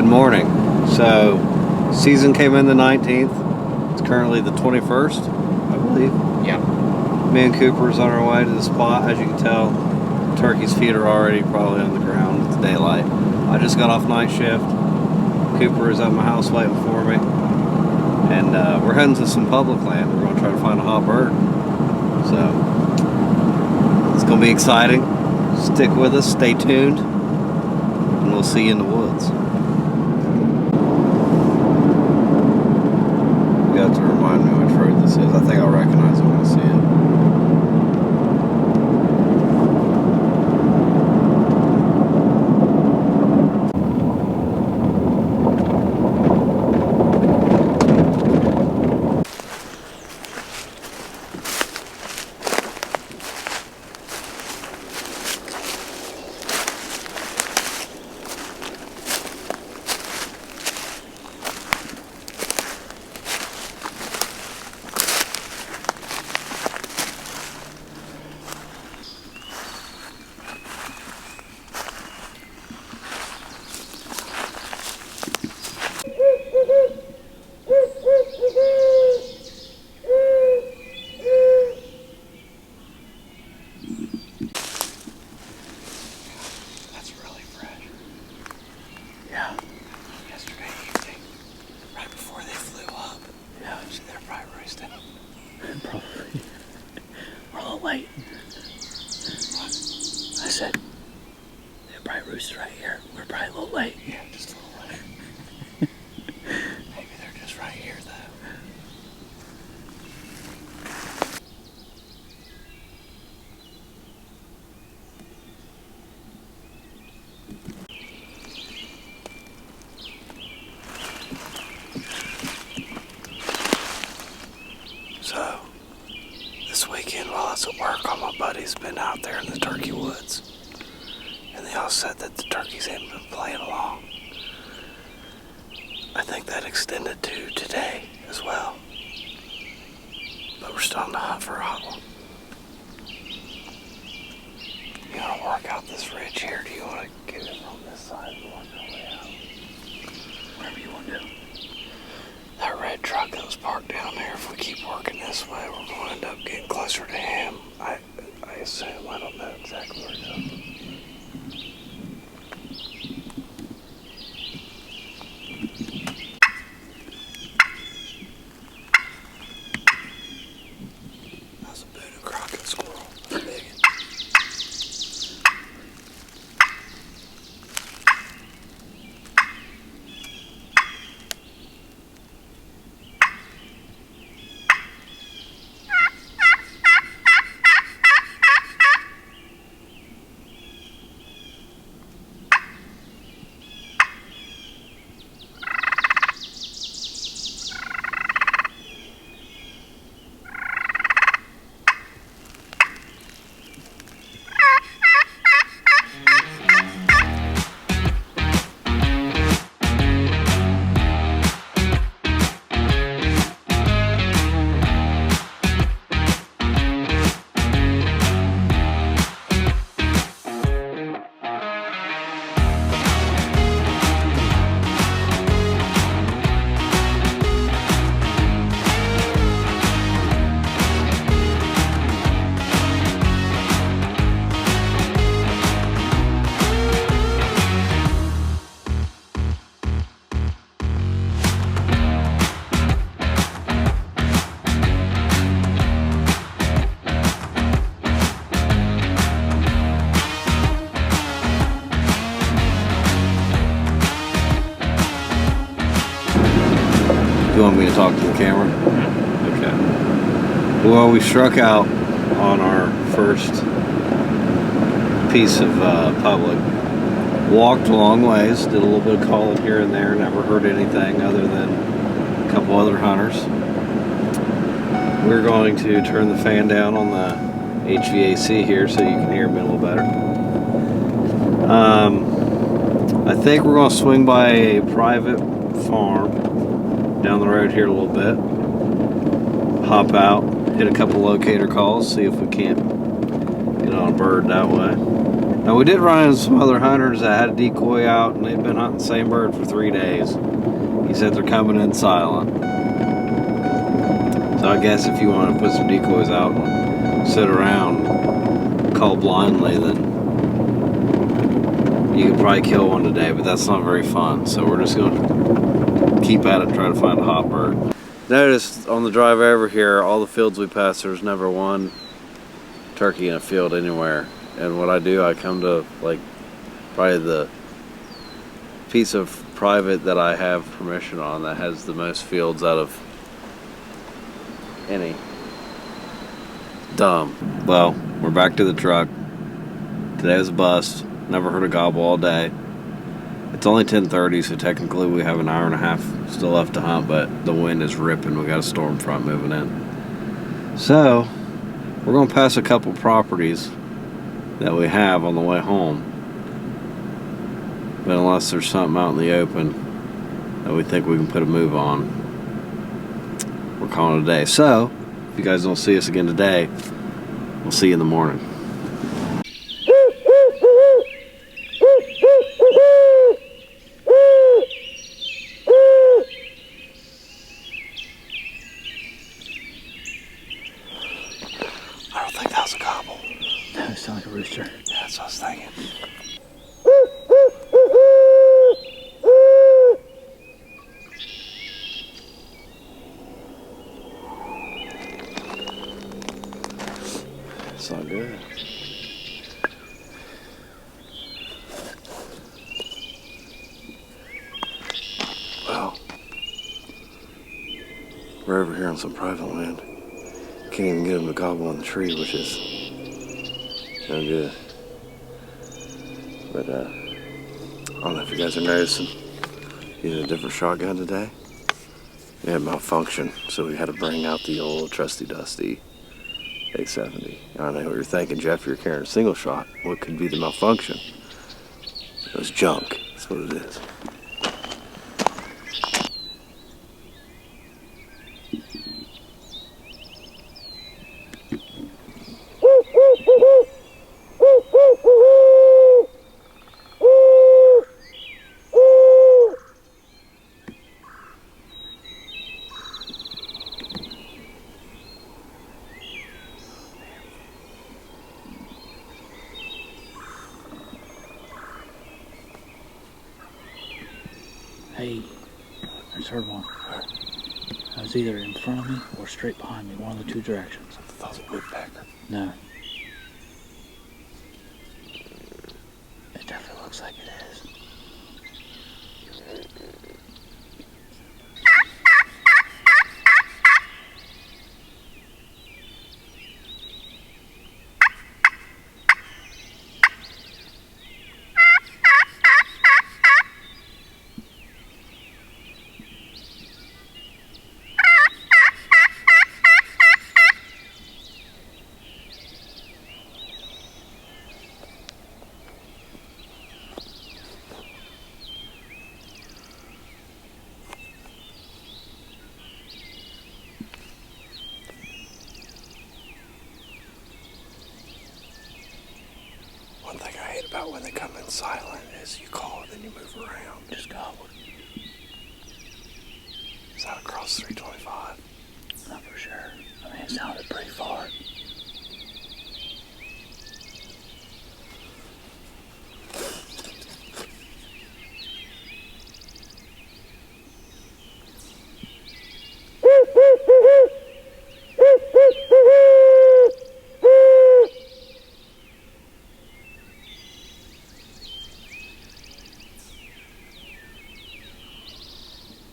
Good morning. So, season came in the 19th. It's currently the 21st, I believe. Yeah. Me and Cooper's on our way to the spot. As you can tell, turkey's feet are already probably on the ground. It's daylight. I just got off night shift. Cooper is at my house waiting for me. And we're heading to some public land. We're going to try to find a hot bird. So, it's going to be exciting. Stick with us. Stay tuned. And we'll see you in the woods. You have to remind me which road this is. I think I'll recognize it when I see it. Yeah. Yesterday evening, right before they flew up. Yeah. So they're probably roasting. Probably. We're a little late. What? I said, they're probably roosted right here. We're probably a little late. Yeah, just a little late. Maybe they're just right here, though. So, this weekend while I was at work, all my buddies been out there in the turkey woods. And they all said that the turkeys hadn't been playing along. I think that extended to today as well. But we're still on the hunt for a hot one. You want to work out this ridge here? Do you want to get it from this side and work our way out? Whatever you want to do. That red truck that was parked down there, if we keep working this way, we're going to end up getting closer to him. I assume. I don't know exactly where he's at. That's a Boone and Crockett squirrel. That's big. You want me to talk to the camera? Okay. Well, we struck out on our first piece of public. Walked a long ways, did a little bit of calling here and there, never heard anything other than a couple other hunters. We're going to turn the fan down on the HVAC here so you can hear me a little better. I think we're going to swing by a private farm down the road here a little bit, hop out, hit a couple locator calls, see if we can't get on a bird that way. Now we did run into some other hunters that had a decoy out, and they've been hunting the same bird for 3 days. He said they're coming in silent. So I guess if you want to put some decoys out and sit around, call blindly, then you could probably kill one today, but that's not very fun. So we're just going to keep at it and try to find a hot bird. Notice on the drive over here, all the fields we pass, there's never one turkey in a field anywhere. And what I do, I come to like probably the piece of private that I have permission on that has the most fields out of any. Dumb. Well, we're back to the truck. Today was a bust. Never heard a gobble all day. It's only 10:30, so technically we have an hour and a half still left to hunt, but the wind is ripping. We got a storm front moving in. So, we're going to pass a couple properties that we have on the way home. But unless there's something out in the open that we think we can put a move on, we're calling it a day. So, if you guys don't see us again today, we'll see you in the morning. I don't think that was a gobble. No, it sounded like a rooster. Yeah, that's what I was thinking. It's not good. Well, we're over here on some private land. Can't even get him to gobble on the tree, which is no good. But I don't know if you guys are noticing, using a different shotgun today. We had malfunction, so we had to bring out the old trusty dusty 870. I don't know what you're thinking, Jeff. You're carrying a single shot. What could be the malfunction? It was junk. That's what it is. Hey, I just heard one. I was either in front of me or straight behind me, one of the two directions. I thought it was a woodpecker. No. It definitely looks like it is. One thing I hate about when they come in silent is you call and then you move around. Just gobbled. Is that across 325? Not for sure. I mean, it sounded pretty far.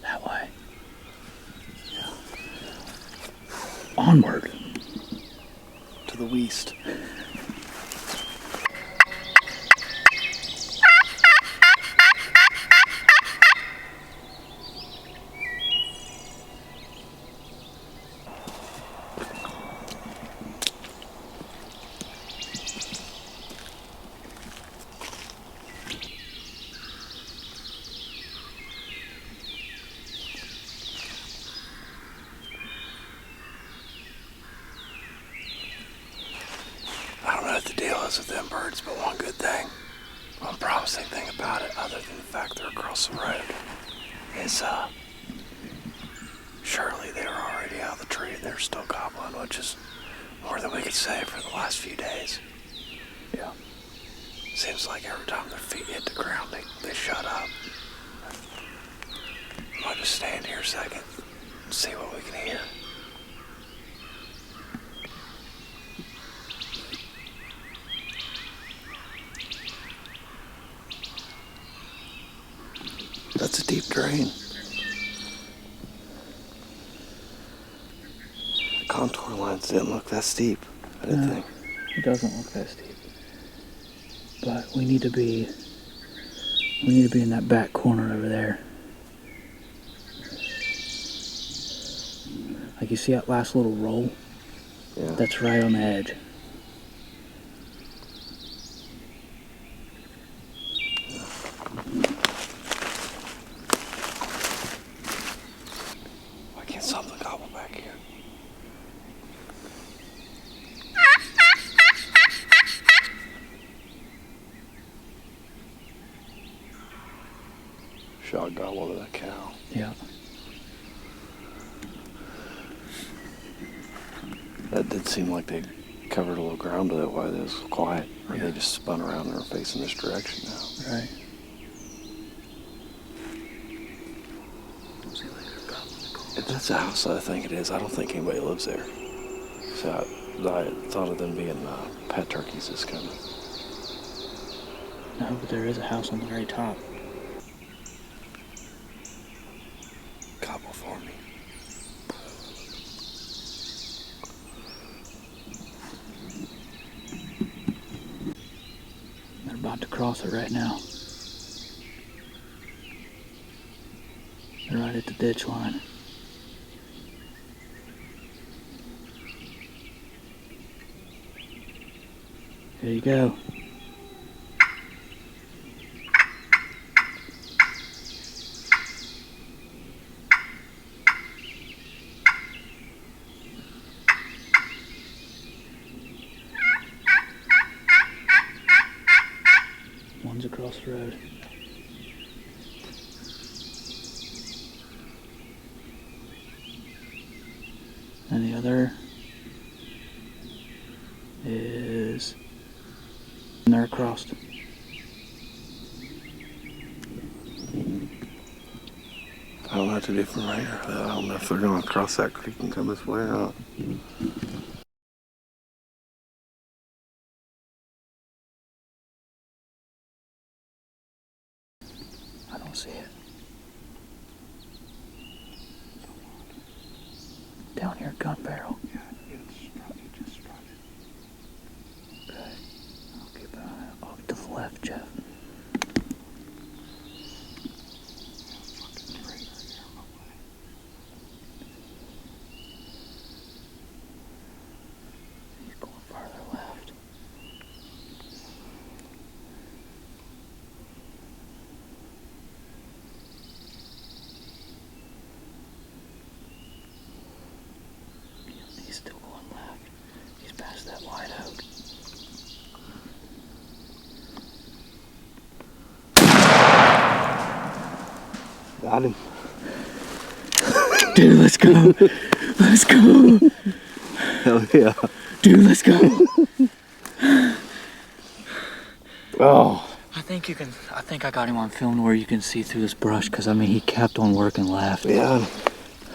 That way. Onward. To the west. close with them birds, but one good thing, one promising thing about it, other than the fact they're across the road, is surely they were already out of the tree and they're still gobbling, which is more than we could say for the last few days. Yeah. Seems like every time their feet hit the ground, they shut up. I might just stand here a second and see what we can hear. That's a deep drain. The contour lines didn't look that steep, I didn't think. It doesn't look that steep. But we need to be in that back corner over there. Like you see that last little roll? Yeah. That's right on the edge. Why can't something gobble back here? Shot gobble to that cow. Yeah. That did seem like they covered a little ground with it while it was quiet. Or Yeah. they just spun around and are facing this direction now. Right. If that's a house, I think it is. I don't think anybody lives there. So I thought of them being pet turkeys as kind of. No, but there is a house on the very top. Gobble for me. They're about to cross it right now. They're right at the ditch line. Here you go. One's across the road. And the other is... and they're across. I don't know what to do from right here. I don't know if they're going to cross that creek and come this way or not. I don't see it. Down here, gun barrel. Yeah, it just struck it. Okay. I'll keep an eye out. Off to the left, Jeff. He's going farther left. He's still going left. He's past that white oak. Got him. Dude, let's go. Let's go. Hell yeah. Dude, let's go. Oh. I think I got him on film where you can see through this brush, because I mean he kept on working left. Yeah.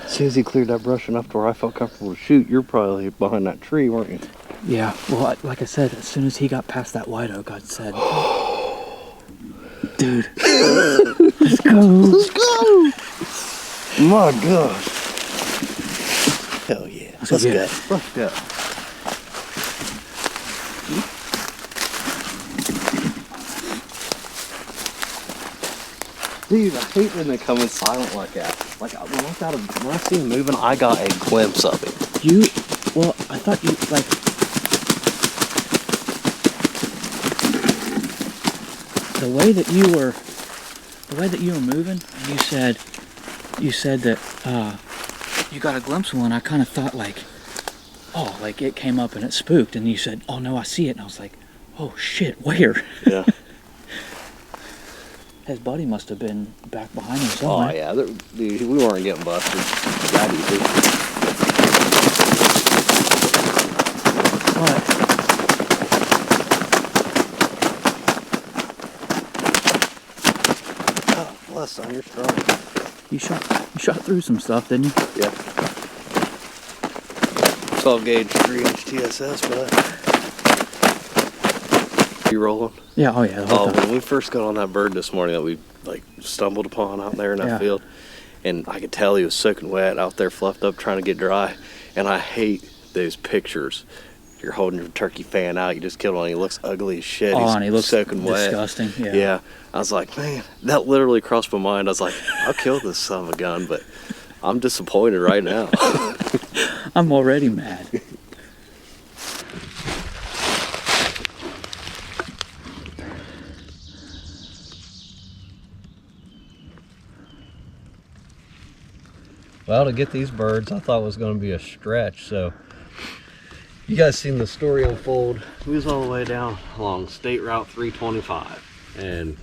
As soon as he cleared that brush enough to where I felt comfortable to shoot, you're probably behind that tree, weren't you? Yeah, well, like I said, as soon as he got past that white oak, I said, dude, let's go. Let's go! My gosh. Hell yeah. Let's get go. it. Let's go. Dude, I hate when they come in silent like that. Like when I see him moving, I got a glimpse of him. Well, I thought you, like, the way that you were moving, you said that you got a glimpse of one. I kind of thought like, oh, like it came up and it spooked, and you said, oh no, I see it, and I was like, Oh shit, where? Yeah. His buddy must have been back behind him Oh somewhere. yeah, we weren't getting busted that easy. But Oh, bless son, you're strong. you shot through some stuff, didn't you? Yeah. 12 gauge 3-inch TSS, but you rolling? Yeah, oh yeah. The whole Oh, time. when we first got on that bird this morning that we like stumbled upon out there in that Yeah. field, and I could tell he was soaking wet out there, fluffed up, trying to get dry. And I hate those pictures. You're holding your turkey fan out, you just killed one. He looks ugly as shit. Oh, and he looks soaking wet. disgusting. Yeah. Yeah. I was like, man, that literally crossed my mind. I was like, I'll kill this son of a gun, but I'm disappointed right now. I'm already mad. Well, to get these birds, I thought was going to be a stretch. So, you guys seen the story unfold. We was all the way down along State Route 325, and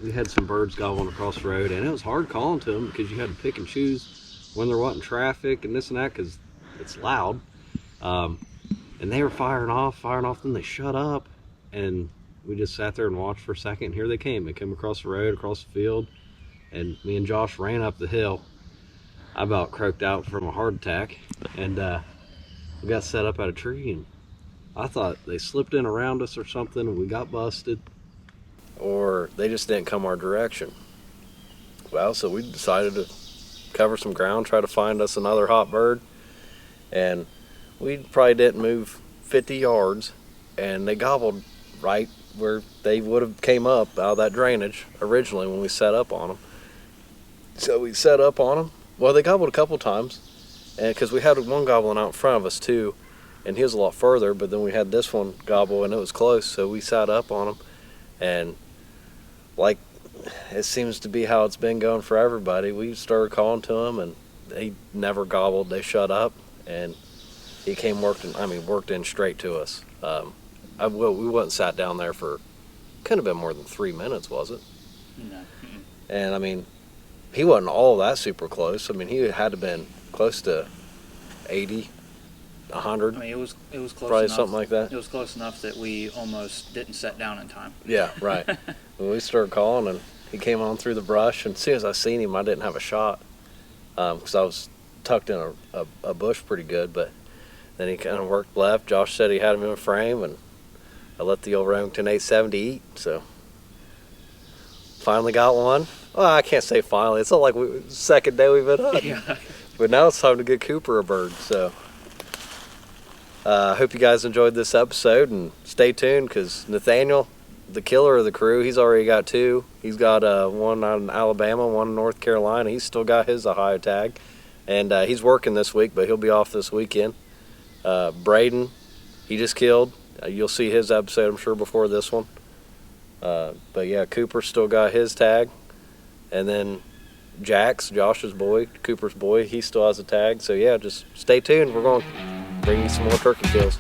we had some birds gobbling across the road, and it was hard calling to them because you had to pick and choose when they're wanting traffic and this and that because it's loud. And they were firing off, then they shut up, and we just sat there and watched for a second. And here they came. They came across the road, across the field, and me and Josh ran up the hill. I about croaked out from a heart attack, and we got set up at a tree, and I thought they slipped in around us or something, and we got busted. Or they just didn't come our direction. Well, so we decided to cover some ground, try to find us another hot bird, and we probably didn't move 50 yards, and they gobbled right where they would have came up out of that drainage originally when we set up on them. So we set up on them. Well, they gobbled a couple times, and because we had one gobbling out in front of us too, and he was a lot further, but then we had this one gobble and it was close, so we sat up on him, and like it seems to be how it's been going for everybody. We started calling to them, and they never gobbled. They shut up, and he worked in straight to us. We wasn't sat down there for, couldn't have been more than 3 minutes, was it? No. And I mean, he wasn't all that super close. I mean, he had to have been close to 80, 100. I mean, it was close Probably enough. something like that. It was close enough that we almost didn't set down in time. Yeah, right. When we started calling, and he came on through the brush, and as soon as I seen him, I didn't have a shot because I was tucked in a bush pretty good. But then he kind of worked left. Josh said he had him in a frame, and I let the old Remington 870 eat. So finally got one. Well, I can't say finally. It's not like second day we've been hunting. Yeah. But now it's time to get Cooper a bird. So I hope you guys enjoyed this episode, and stay tuned because Nathaniel, the killer of the crew, he's already got two. He's got one out in Alabama, one in North Carolina. He's still got his Ohio tag, and he's working this week, but he'll be off this weekend. Braden, he just killed. You'll see his episode, I'm sure, before this one. But yeah, Cooper still got his tag, and then Jax, Josh's boy, Cooper's boy, he still has a tag. So yeah, just stay tuned. We're going to bring you some more turkey kills.